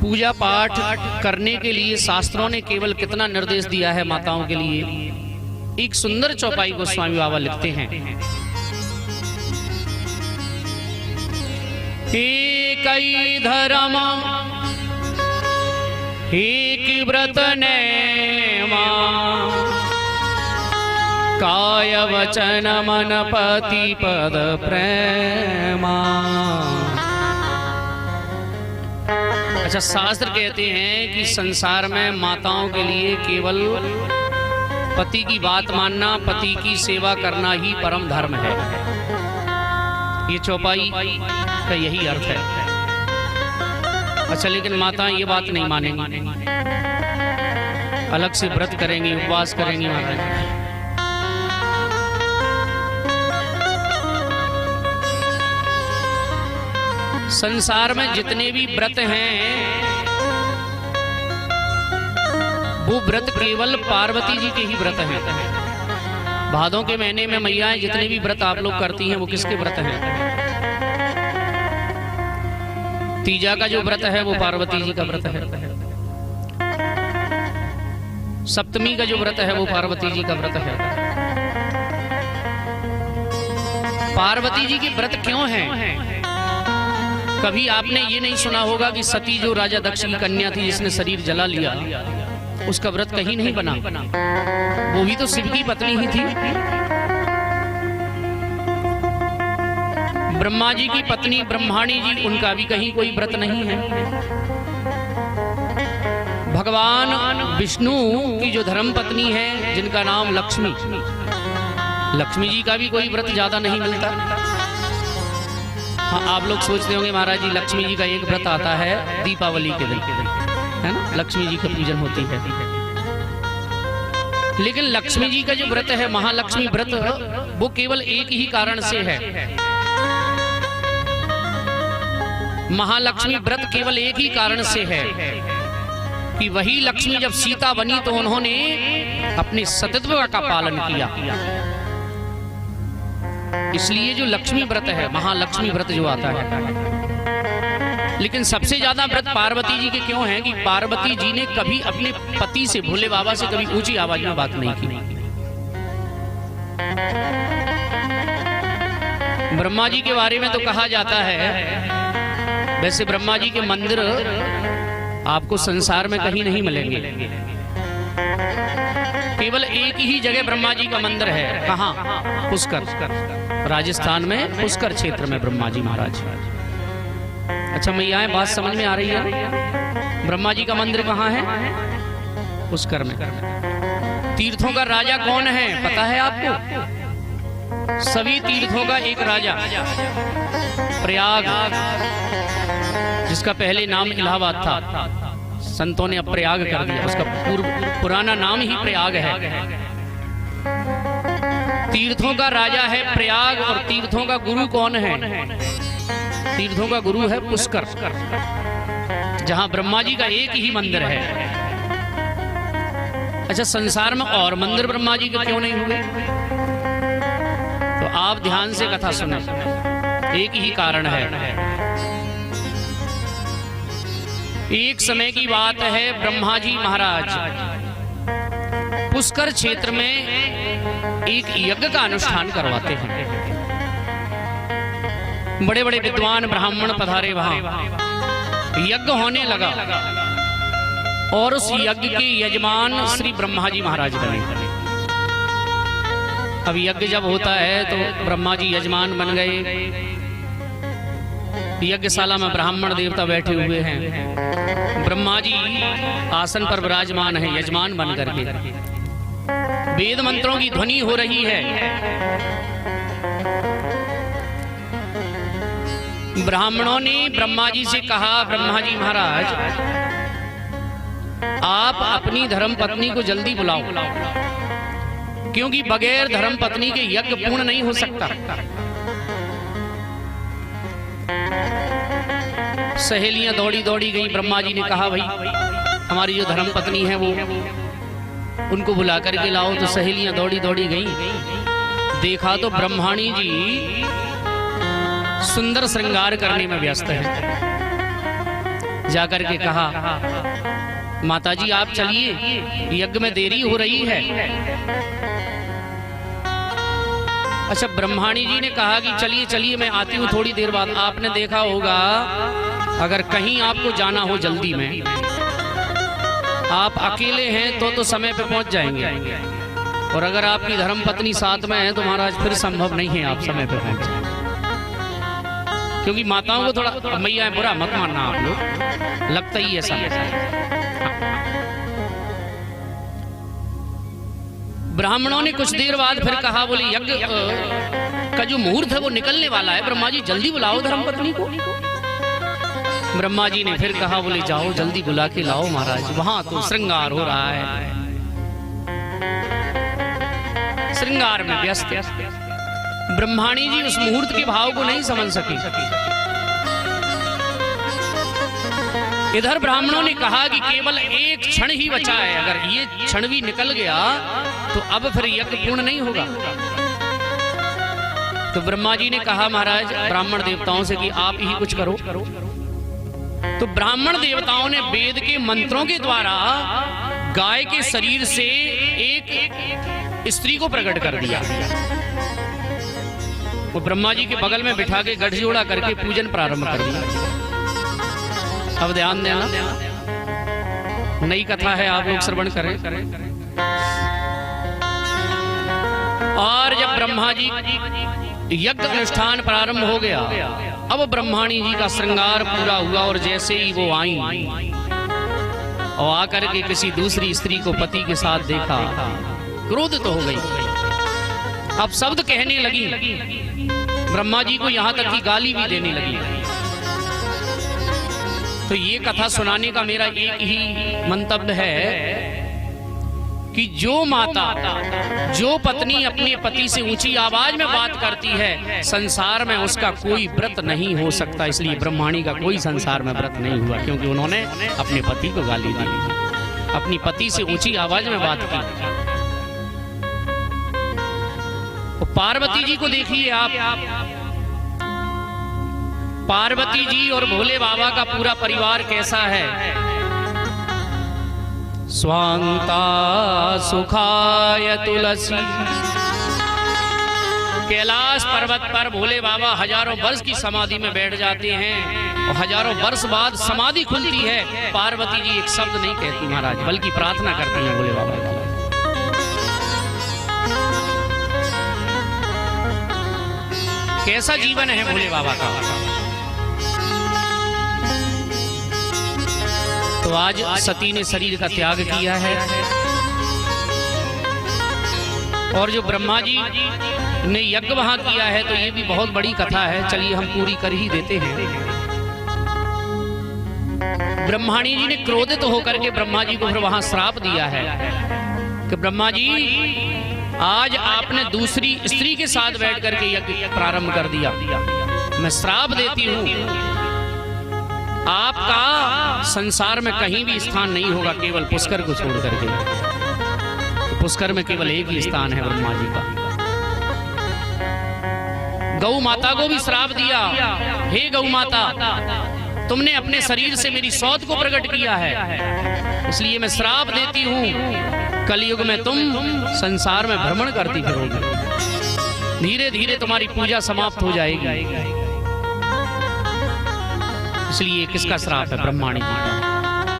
पूजा पाठ करने के लिए शास्त्रों ने केवल कितना निर्देश दिया है माताओं के लिए। एक सुंदर चौपाई को स्वामी बाबा लिखते हैं। एक धर्म एक व्रत नेमा, काय वचन मन पति पद प्रेमा। अच्छा, शास्त्र कहते हैं कि संसार में माताओं के लिए केवल पति की बात मानना, पति की सेवा करना ही परम धर्म है। ये चौपाई का यही अर्थ है। अच्छा, लेकिन माताएं ये बात नहीं मानेंगी, अलग से व्रत करेंगी, उपवास करेंगी। महाराज संसार में जितने भी व्रत हैं वो व्रत केवल पार्वती जी के ही व्रत हैं। भादों के महीने में मैयाएं जितने भी व्रत आप लोग करती हैं वो किसके व्रत हैं? तीजा का जो व्रत है वो पार्वती जी का व्रत है। सप्तमी का जो व्रत है वो पार्वती जी का व्रत है। पार्वती जी के व्रत क्यों हैं? कभी आपने ये नहीं सुना होगा कि सती जो राजा दक्ष की कन्या थी जिसने शरीर जला लिया, उसका व्रत कहीं नहीं बना। वो भी तो शिव की पत्नी ही थी। ब्रह्मा जी की पत्नी ब्रह्माणी जी, उनका भी कहीं कोई व्रत नहीं है। भगवान विष्णु की जो धर्म पत्नी है जिनका नाम लक्ष्मी, लक्ष्मी जी का भी कोई व्रत ज्यादा नहीं मिलता। हाँ, आप लोग सोचते होंगे महाराज जी लक्ष्मी जी का एक व्रत आता है दीपावली के दिन, है ना, लक्ष्मी जी का पूजन होती है। लेकिन लक्ष्मी जी का जो व्रत है महालक्ष्मी व्रत, वो केवल एक ही कारण से है। महालक्ष्मी व्रत केवल एक ही कारण से है कि वही लक्ष्मी जब सीता बनी तो उन्होंने अपने सतत्व का पालन किया। इसलिए जो लक्ष्मी व्रत है, महालक्ष्मी व्रत जो आता है। लेकिन सबसे ज्यादा व्रत पार्वती जी के क्यों हैं कि पार्वती जी ने कभी अपने पति से, भोले बाबा से कभी ऊंची आवाज में बात नहीं की। ब्रह्मा जी के बारे में तो कहा जाता है, वैसे ब्रह्मा जी के मंदिर आपको संसार में कहीं नहीं मिलेंगे। केवल एक ही जगह ब्रह्मा जी का मंदिर है। कहाँ? पुष्कर, राजस्थान में पुष्कर क्षेत्र में ब्रह्मा जी महाराज। अच्छा मैयाएं, बात समझ में आ रही है? ब्रह्मा जी का मंदिर कहाँ है? पुष्कर में। तीर्थों का राजा कौन है पता है आपको? सभी तीर्थों का एक राजा, प्रयाग, जिसका पहले नाम इलाहाबाद था, संतों ने अब प्रयाग कर दिया। उसका पुराना नाम ही प्रयाग है। तीर्थों का राजा है प्रयाग, और तीर्थों का गुरु कौन है? तीर्थों का गुरु है पुष्कर, जहां ब्रह्मा जी का एक ही मंदिर है। अच्छा, संसार में और मंदिर ब्रह्मा जी के क्यों नहीं हुए? तो आप ध्यान से कथा सुने। एक ही कारण है। एक समय की बात है, ब्रह्मा जी महाराज पुष्कर क्षेत्र में एक यज्ञ का अनुष्ठान करवाते हैं। बड़े बड़े विद्वान ब्राह्मण पधारे वहां। यज्ञ होने लगा और उस यज्ञ के यजमान श्री ब्रह्मा जी महाराज बने। अब यज्ञ जब होता है तो ब्रह्मा जी यजमान बन गए। यज्ञशाला में ब्राह्मण देवता बैठे हुए हैं। ब्रह्मा जी आसन पर विराजमान है यजमान बन करके। वेद मंत्रों की ध्वनि हो रही है। ब्राह्मणों ने ब्रह्मा जी से कहा, ब्रह्मा जी महाराज आप अपनी धर्म पत्नी को जल्दी बुलाओ, क्योंकि बगैर धर्म पत्नी के यज्ञ पूर्ण नहीं हो सकता। सहेलियां दौड़ी दौड़ी गई। ब्रह्मा जी ने कहा, भाई हमारी जो धर्म पत्नी है वो उनको बुला करके लाओ। तो सहेलियां दौड़ी दौड़ी गई। देखा तो ब्रह्माणी जी सुंदर श्रृंगार करने में व्यस्त है। जाकर के कहा, माताजी आप चलिए, यज्ञ में देरी हो रही है। अच्छा, ब्रह्माणी जी ने कहा कि चलिए चलिए मैं आती हूँ थोड़ी देर बाद। आपने देखा होगा अगर कहीं आपको जाना हो जल्दी में, आप अकेले हैं तो समय पे पहुंच जाएंगे, और अगर आपकी धर्मपत्नी साथ में है तो महाराज फिर संभव नहीं है आप समय पे पहुंच जाए। क्योंकि माताओं को थोड़ा, मैया बुरा मत मानना आप लोग, लगता ही ऐसा। ब्राह्मणों ने कुछ देर बाद फिर कहा, बोले यज्ञ का जो मुहूर्त है वो निकलने वाला है, ब्रह्मा जी जल्दी बुलाओ धर्मपत्नी को। ब्रह्मा जी ने फिर कहा, बोले जाओ जल्दी बुला के लाओ महाराज, वहां तो श्रृंगार हो रहा है, श्रृंगार में व्यस्त। ब्रह्माणी जी उस मुहूर्त के भाव को नहीं समझ सकी। इधर ब्राह्मणों ने कहा कि केवल एक क्षण ही बचा है, अगर ये क्षण भी निकल गया तो अब फिर यज्ञ पूर्ण नहीं होगा। तो ब्रह्मा जी ने कहा महाराज ब्राह्मण देवताओं से कि आप ही कुछ करो। तो ब्राह्मण देवताओं ने वेद के मंत्रों के द्वारा गाय के शरीर से एक स्त्री को प्रकट कर दिया। वो ब्रह्मा जी के बगल में बिठा के गठजोड़ा करके पूजन प्रारंभ कर दिया। अब ध्यान देना, नई कथा है, आप लोग श्रवण करें। और जब ब्रह्मा जी यज्ञ अनुष्ठान प्रारंभ हो गया, अब ब्रह्माणी जी का श्रृंगार पूरा हुआ, और जैसे ही वो आई और आकर के किसी दूसरी स्त्री को पति के साथ देखा, क्रोधित तो हो गई। अब शब्द कहने लगी, ब्रह्मा जी को यहां तक कि गाली भी देने लगी। तो ये कथा सुनाने का मेरा एक ही मंतव्य है कि जो माता, जो पत्नी अपने पति से ऊंची आवाज में बात करती है, संसार में उसका कोई व्रत नहीं हो सकता। इसलिए ब्रह्माणी का कोई संसार में व्रत नहीं हुआ, क्योंकि उन्होंने अपने पति को गाली दी, अपनी पति से ऊंची आवाज में बात की। तो पार्वती जी को देखिए आप, पार्वती जी और भोले बाबा का पूरा परिवार कैसा है। स्वांता सुखाय तुलसी, कैलाश पर्वत पर भोले बाबा हजारों वर्ष की समाधि में बैठ जाते हैं, और हजारों वर्ष बाद समाधि खुलती है। पार्वती जी एक शब्द नहीं कहती महाराज, बल्कि प्रार्थना करती हैं भोले बाबा की। कैसा जीवन है भोले बाबा का। तो आज सती ने शरीर का त्याग किया है, और जो ब्रह्मा जी ने यज्ञ वहां किया है, तो ये भी बहुत बड़ी कथा है। चलिए हम पूरी कर ही देते हैं। ब्रह्माणी जी ने क्रोधित होकर के ब्रह्मा जी को फिर वहां श्राप दिया है कि ब्रह्मा जी आज आपने दूसरी स्त्री के साथ बैठ करके यज्ञ प्रारंभ कर दिया। मैं श्राप देती हूं, आपका संसार में कहीं भी स्थान नहीं होगा, केवल पुष्कर को छोड़ करके। तो पुष्कर में केवल एक ही स्थान है ब्रह्मा जी का। गौ माता को भी श्राप दिया, हे गौ माता, तुमने अपने शरीर से मेरी सौत को प्रकट किया है, इसलिए मैं श्राप देती हूं, कलयुग में तुम संसार में भ्रमण करती फिरोगी, धीरे धीरे तुम्हारी पूजा समाप्त हो जाएगी। इसलिए किसका श्राप है? ब्रह्माणी जी का।